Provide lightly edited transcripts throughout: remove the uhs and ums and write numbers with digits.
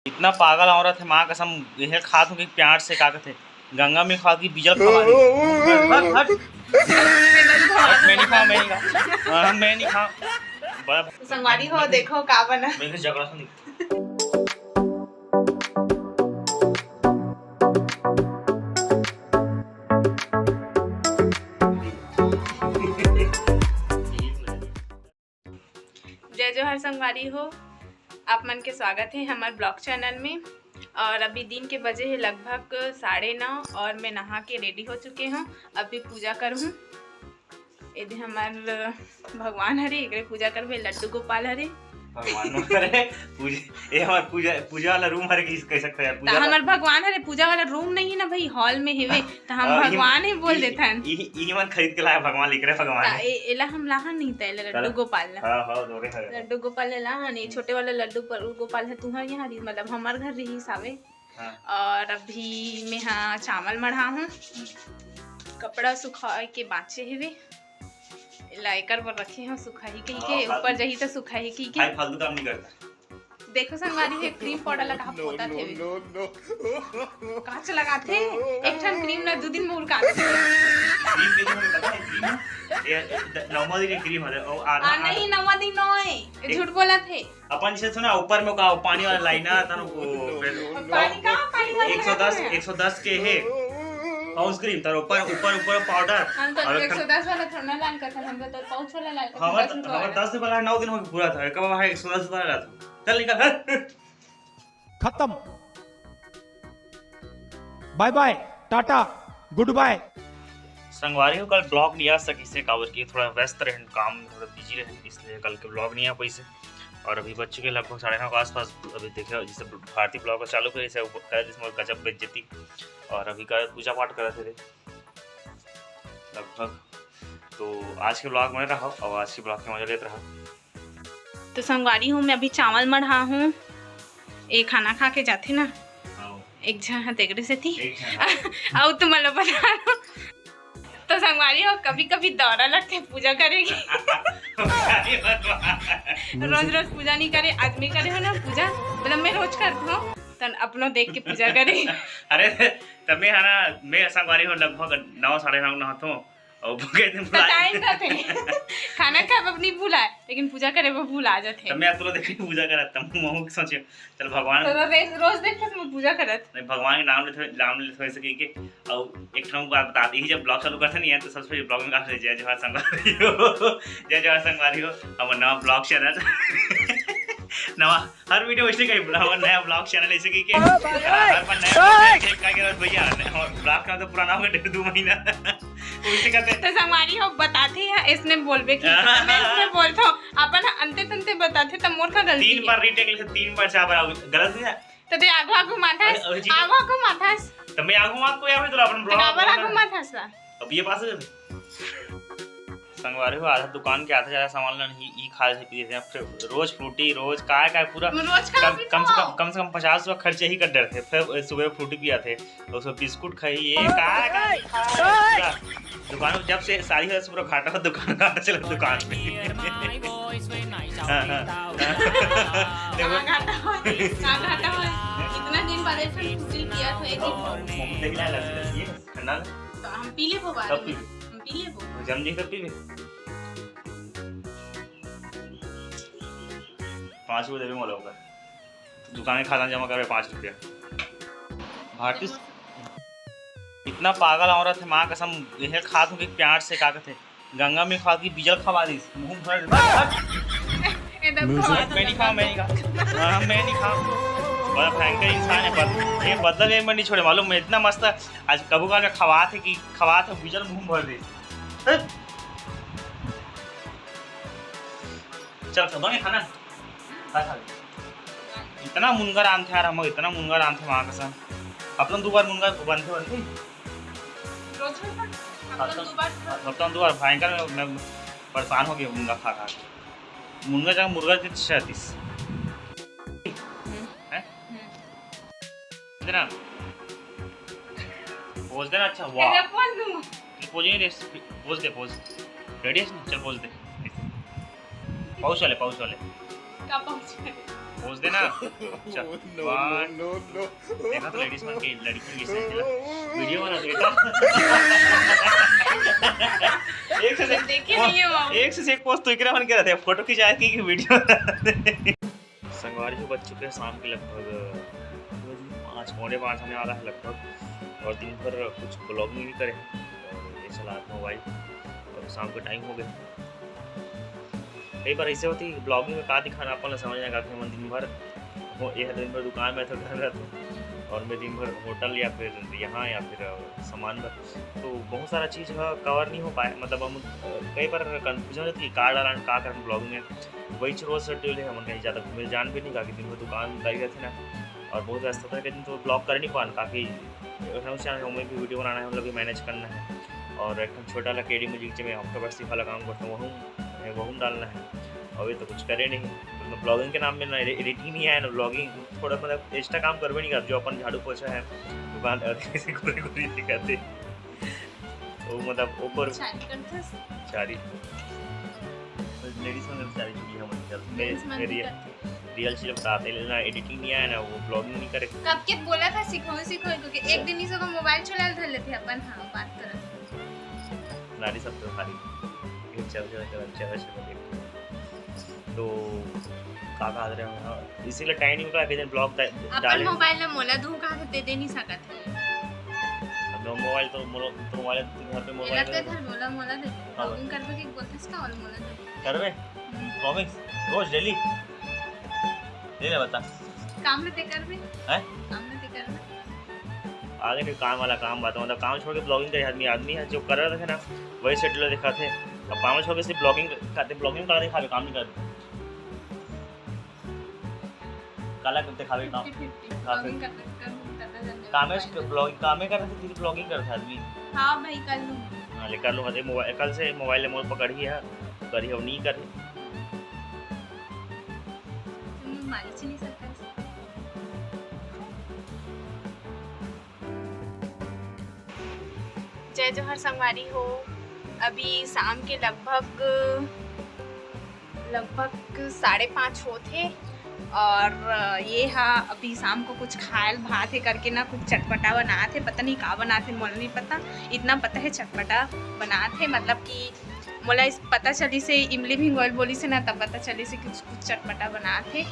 इतना पागल औरत है, माँ कसम यह खात हूँ कि प्यार से का कहते गंगा में खा की बीजल खवा दी। मैं नहीं खाऊं, मैं नहीं खाऊं। बड़ा संगवारी हो, देखो का बना। मेरे झगड़ा सुन। जय जोहर संगवारी हो, आप मन के स्वागत है हमारे ब्लॉग चैनल में। और अभी दिन के बजे है लगभग 9:30 और मैं नहा के रेडी हो चुके हूँ। अभी पूजा करूँ। यदि हमारे भगवान हरे एक पूजा करबे, लड्डू गोपाल हरे भगवान करे पूजा, ये हमार पूजा वाला रूम हरे किस कह सकते हैं पूजा। हमार भगवान हरे पूजा वाला रूम नहीं है ना भाई, हॉल में हेवे तो हम भगवान ही बोल देते हैं। ई मन खरीद के लाया भगवान लिख रहे भगवान। एला हम लाहन नहीं तैले लड्डू गोपाल। हां हां दोरे है लड्डू गोपाल लाहन, ये छोटे वाला लड्डू गोपाल है तुम्हारे यहाँ, मतलब हमारे घर रही सावे। और अभी मैं हाँ चावल मढ़ा हूँ, कपड़ा सुखा के बाँचे हेवे लाइकर पर रखे हैं, सुखाई कही के ऊपर जही तो सुखाई कही के फालतू काम नहीं करता। देखो संगवारी है क्रीम पाउडर लगा पोता थे कांच लगाते एक ठन क्रीम ना 2 दिन में उड़का क्रीम के तो पता है क्रीम ये नौमा दिन क्रीम है और आधा नहीं नौमा दिन नहीं झूठ बोला थे अपन से सुना ऊपर में का पानी वाला लाइन ना तनो पानी का पानी वाला 110 के है पाउच क्रीम तर ऊपर पाउडर और 110 वाला थोड़ा लाइन का था, हम तो पाउच वाला लाइन का हमारा 10 वाला 9 दिन हो गए पूरा था, कब है 110 वाला था। चल निकल खत्म, bye bye tata goodbye. संगवारी को कल ब्लॉग नहीं आ सकी से काबर की थोड़ा व्यस्त रहे, काम थोड़ा बिजी रहे, इसलिए कल के ब्लॉग नहीं आ पाई से। और अभी बच्चों के लगभग 9:30 के आसपास अभी देखे जैसे भारतीय ब्लॉग को चालू करे जिसमें गजब बेइज्जती और अभी का पूजा पाठ कर रहे थे लगभग। तो आज के ब्लॉग में रहा और आज के ब्लॉग के मजा लेते रहा। तो संगवारी हूँ मैं अभी चावल मढ़ा हूँ, एक खाना खा के जाते ना एक जहाँ तेगड़े से थी आओ तुम मतलब बता रहा। तो संगवारी हो कभी कभी दौरा लगते पूजा करेगी रोज रोज पूजा नहीं करे, आदमी करे हो ना पूजा, मतलब मैं रोज करती हूँ तो अपनों देख के पूजा करे। अरे तब मैं है ना मैं संगवारी हो लगभग 9 9:30 नहाता हूँ और भूखे दिन टाइम का थे खाना खा अपनी भूला लेकिन पूजा करे वो भूल आ जाते। तब मैं तो देख के पूजा करता हूँ, मोह सोचे चल भगवान तो रोज देख के मैं पूजा करत नहीं भगवान के नाम ले थोड़े से के और एक ठन बात बता दी जब ब्लॉग चालू करते नहीं है तो सबसे पहले ब्लॉग में का जय जोहर संगवारी हो, जय जोहर संगवारी हो। हमारा नया ब्लॉग चैनल नवा हर वीडियो इसलिए कहीं हमारा नया ब्लॉग चैनल ऐसे की के हर पर नया का के भैया और ब्लॉग का तो पुराना हो गया 2 महीना उससे कहते तो संगवारी हो बताते हैं इसने बोलबे की मैं इसने बोलता हूं अपन अंते तंते बताते त मोर का गलती 3 बार रीटेक ले 3 बार 4 बार गलत नहीं है तो दे आगो माथास तो मैं आगो माथ को या फिर तो अपन ब्लॉग आगो माथास अब ये पास संगवारी हो आधा दुकान के आधा ज्यादा सामान ई खा से पी थे रोज फ्रूटी रोज काय पूरा कम से कम 50 रुपया खर्चे ही कर डर थे। फिर सुबह फ्रूटी पिया थे और उसमें बिस्कुट खाई ये काय दुकान जब से सारी है पूरा घाटा हो दुकान घाटा चला दुकान पे इतना दिन बाद फ्रूटी पिया था एक देखना लगी ठंडा तो हम पी ले वो बात हम पी ले वो जम जी कर पी 5 रुपये देवे मोला होकर दुकान में खाता जमा कर 5 रुपया। भारतीय इतना पागल औरत है, माँ कसम यह खात हूँ कि प्यार से का कहते गंगा में खा की बीजल खवा दी मुंह भर मैं नहीं खाऊं बड़ा भयंकर इंसान है। ये बदल एक मिनट नहीं छोड़े मालूम मैं इतना मस्त आज कबू का खवा थे बीजल मुंह भर दे। चल सब खाना इतना मुनगर आम थे यार, हम इतना मुनगर आम थे माँ कसम अपन 2 बार मुनगर बनते अपन 2 बार भयंकर मैं परेशान हो गया मुनगा खा मुनगा जगह मुर्गा के 36 देना पोज देना। अच्छा वाह पोज नहीं पोज दे पोज रेडी है चल पोज दे पाउच वाले का पाउच पोज देना। चल 1 देखा तो लेडीज मन के लड़की की सही वीडियो बना बेटा। एक से देखे नहीं है वो। एक से एक पोस्ट तो इकरा बन के रहते हैं, फोटो खिंचाए की वीडियो संगवारी हो बच चुके हैं शाम के लगभग 5:45 होने वाला है लगभग, और दिन भर कुछ ब्लॉगिंग भी करें और ये चला मोबाइल, और शाम का टाइम हो गया। कई बार ऐसे होती है ब्लॉगिंग में का दिखाना अपन समझ आएगा कि हम दिन भर दिन भर दुकान में तो घर रहते और मैं दिन भर होटल या फिर यहाँ या फिर सामान पर, तो बहुत सारा चीज़ कवर नहीं हो पाए। मतलब हम कई बार कन्फ्यूजन होती है का डाला का कर ब्लॉगिंग में, वही रोज शेड्यूल है, हम कहीं ज़्यादा घूमे जान भी नहीं का कि दिन भर दुकानदारी रहती ना, और बहुत व्यस्त होता है कि दिन तो ब्लॉग कर नहीं पान काफ़ी चैनल हमें भी वीडियो बनाना है, मतलब भी मैनेज करना है, और एक छोटा वाला केडी म्यूजिक में हफ्ता बस वाला काम करता हूँ वह डालना है, और ये तो कुछ करे नहीं। तो ब्लॉगिंग के नाम में ना एडिटिंग नहीं है ना ब्लॉगिंग, थोड़ा मतलब एक्स्ट्रा काम करवे नहीं कर, जो अपन झाड़ू पोछा है दुकान दिखाते तो मतलब ऊपर चारी लेडीज में चारी चुकी हम रियल चीज बताते हैं ना, एडिटिंग नहीं है ना वो ब्लॉगिंग नहीं करे। कब के बोला था सिखाओ क्योंकि एक दिन ही से तो मोबाइल चला धर लेते अपन। हाँ बात कर नारी सब तो खाली चल तो काका आ रहे हैं, इसीलिए टाइम नहीं मिला कि दिन ब्लॉग अपन मोबाइल में मोला दूं का दे दे नहीं सकत है। अब मोबाइल तो मोबाइल घर पे मोबाइल लगता है मोला दे ब्लॉगिंग करबे के बोलतेस का, और मोला दे करबे ब्लॉगिंग रोज डेली ले ले बता काम में ते करबे हैं, काम में ते करबे आगे भी काम वाला काम बात, मतलब काम छोड़ के ब्लॉगिंग करे आदमी है जो कर रहे थे ना वही शेड्यूल दिखाते। अब काम छोड़ के सिर्फ ब्लॉगिंग करते, ब्लॉगिंग करा दिखावे काम नहीं करते, काला करते खावे काम ब्लॉगिंग करता कामे ब्लॉगिंग कामे कर रहे थे, ब्लॉगिंग करता आदमी। हां भाई कर लूं, हां ले कर लूंगा, मोबाइल कल से मोबाइल मोड पकड़ी है करी हो नहीं कर मारी नहीं सकता। जय जोहर संगवारी हो, अभी शाम के लगभग 5:30 होते, और ये हा अभी शाम को कुछ खायल भात है करके ना कुछ चटपटा बनाते, पता नहीं का बनाते मोला नहीं पता, इतना पता है चटपटा बनाते, मतलब कि मोला इस पता चली से इमली भी गोल बोली से ना तब पता चली से कुछ चटपटा बनाते।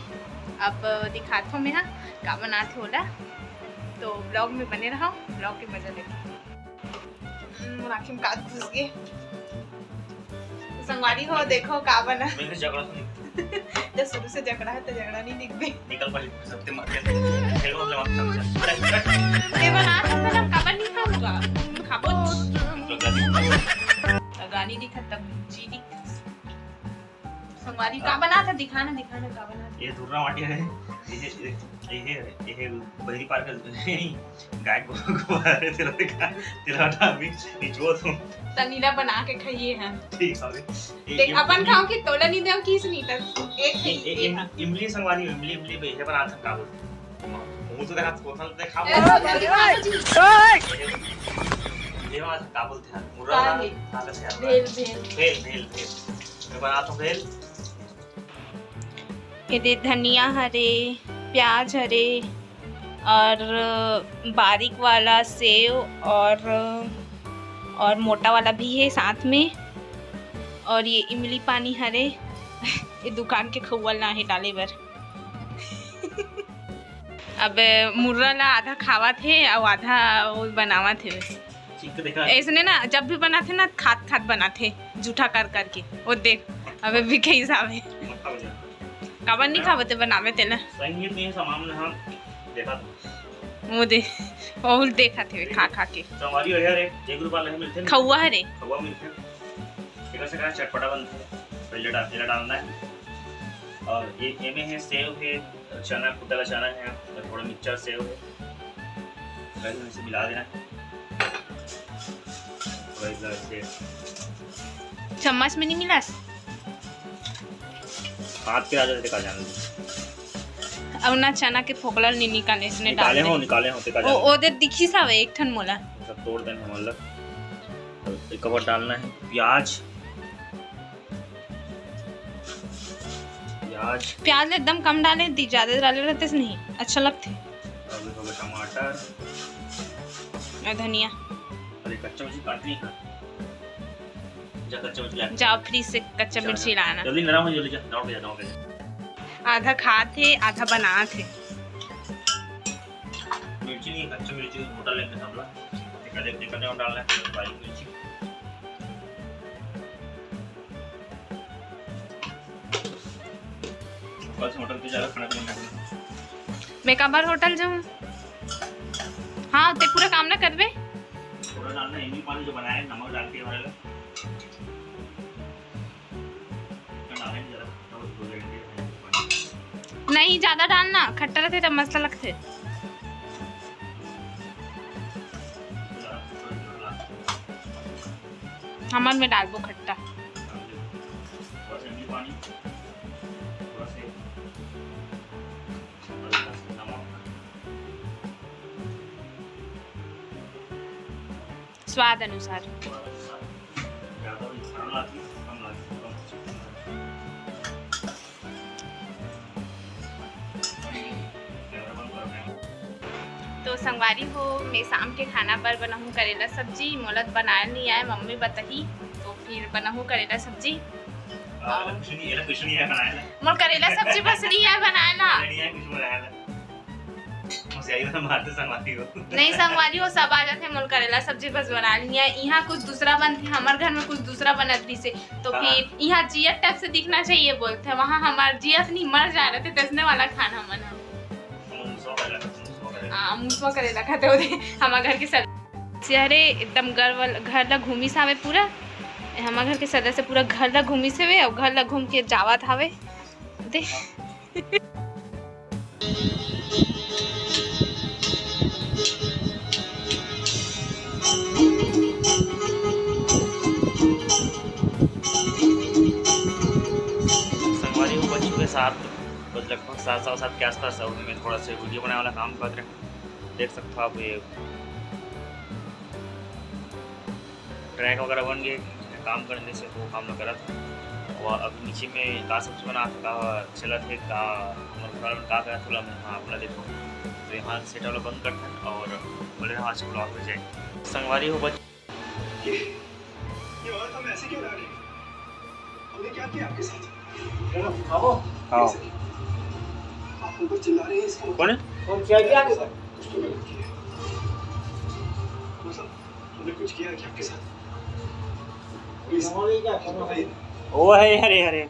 अब दिखाता हूँ मैं का बनाते होला, तो ब्लॉग में बने रहो, ब्लॉग के मजा देखो। राखी में का घुस गए संगवारी हो, देखो का बना जब शुरू से झगड़ा है तो झगड़ा नहीं दिखबे निकल पाई सबते मार के खेल मतलब मत ये बना तो मैं का नहीं खाऊंगा खाबो तो गानी दिखा तब जी दी संगवारी का बना था, दिखाना का बना। ये दूरना माटी है, ये बहरी पार कर गाय को रहे तेरा अभी जो तुम तनीला बना के खाइए हैं, ठीक है देख अपन खाओ कि तोला नहीं देम किस नहीं तक एक इमली संगवारी इमली बेहे बना था का मुंह तो देखा कोथल ते खा ये बात का बोलते हैं मुर्रा ताकत है भेल मैं बनाता हूं भेल। ये धनिया हरे, प्याज हरे, और बारीक वाला सेव और मोटा वाला भी है साथ में, और ये इमली पानी हरे ये दुकान के खौल ना है डाले बर अब मुर्रा ला आधा खावा थे और आधा वो बनावा थे ऐसने ना, जब भी बनाते ना खात बनाते जूठा कर करके, वो देख अबे भी के हिसाब है काबर नहीं खावते बनावे तेला संगीत में सामान हम देखा वो दे बहुत देखा थे खा के संगवारी हो यार एक रुपया नहीं मिलते खौवा है रे खौवा मिलते एक से का चटपटा बनता है, पहले डालना है, और ये में है सेव है, चना कुटला चना है, और थोड़ा मिक्सचर सेव है, पहले इसे मिला देना है। चम्मच में नहीं मिला हाथ पे आ जाते का जान अब ना चना के फोकला नहीं निकाले इसने निकाले हो ते का जान ओ दे दिखी साव एक ठन मोला सब तोड़ देना है, मतलब एक कवर डालना है, प्याज प्याज एकदम कम डाले थी, ज्यादा डाले रहते से नहीं अच्छा लगते। टमाटर और धनिया। अरे कच्चा मिर्ची काटनी है, जा कच्चा मिर्ची ला, जाओ फ्रीज से कच्चा मिर्ची लाना। जल्दी नरम हो, जल्दी जा, नरम हो जा। आधा खाते आधा बनाते। मिर्ची नहीं, कच्चा मिर्ची मोटा लेके हमला देखा नहीं डालना है, बारीक मिर्ची। बस होटल पे जाकर खाना बनाना। मैं कबार होटल जाऊँ? हाँ ते पूरा काम ना कर बे। थोड़ा डालना, इमली पानी जो बनाया है नमक डाल के हमारे लिए जरा तो नहीं ज्यादा डालना, खट्टा रहते तब मसला लगते। हमर में डालबो खट्टा। स्वाद अनुसार। तो संगवारी हो, मैं शाम के खाना पर बनाऊँ करेला सब्जी। मोलत बनाए नहीं आए, मम्मी बताही तो फिर बनाऊँ करेला सब्जी। मोर करेला सब्जी बस नहीं है बनाना। नहीं संगवारी हो, सब आ जाते मोर करेला सब्जी बस बना लिया। यहाँ कुछ दूसरा बनते, हमारे घर में कुछ दूसरा बनत रही से, तो फिर यहाँ जियत टाइप से दिखना चाहिए बोलते, वहाँ हमारे जियत नहीं मर जा रहे थे, दसने वाला खाना मना मुसवा करेला खाते होते हमारे घर के सदस्य। अरे एकदम घर ला घूमी सावे पूरा, हमारे घर के सदस्य पूरा घर ला घूमी से वे, और घर ला घूम के जावा थावे दे। संगवारी हो बच्चों के साथ लगभग 7:07 के आसपास और मैं थोड़ा सा वीडियो बनाने वाला काम कर रहे हैं। देख सकते हो आप, ये ट्रैक वगैरह बन गए काम करने से, वो काम न करा था। और अब नीचे में का सब्जी बना का चला थे का का करा थोड़ा मैं हाँ अपना देखो। तो यहाँ सेट वाला बंद करते हैं और बोले आज ब्लॉग में जाए। संगवारी हो बच्चे ऐसे क्यों रह रहे हैं? हमने क्या किया आपके साथ? हाँ आप ऊपर चिल्ला रहे हैं इसका कौन है? कुछ तो गलत किया। मतलब हमने कुछ किया क्या आपके साथ? प्लीज बताइए। ओ है, अरे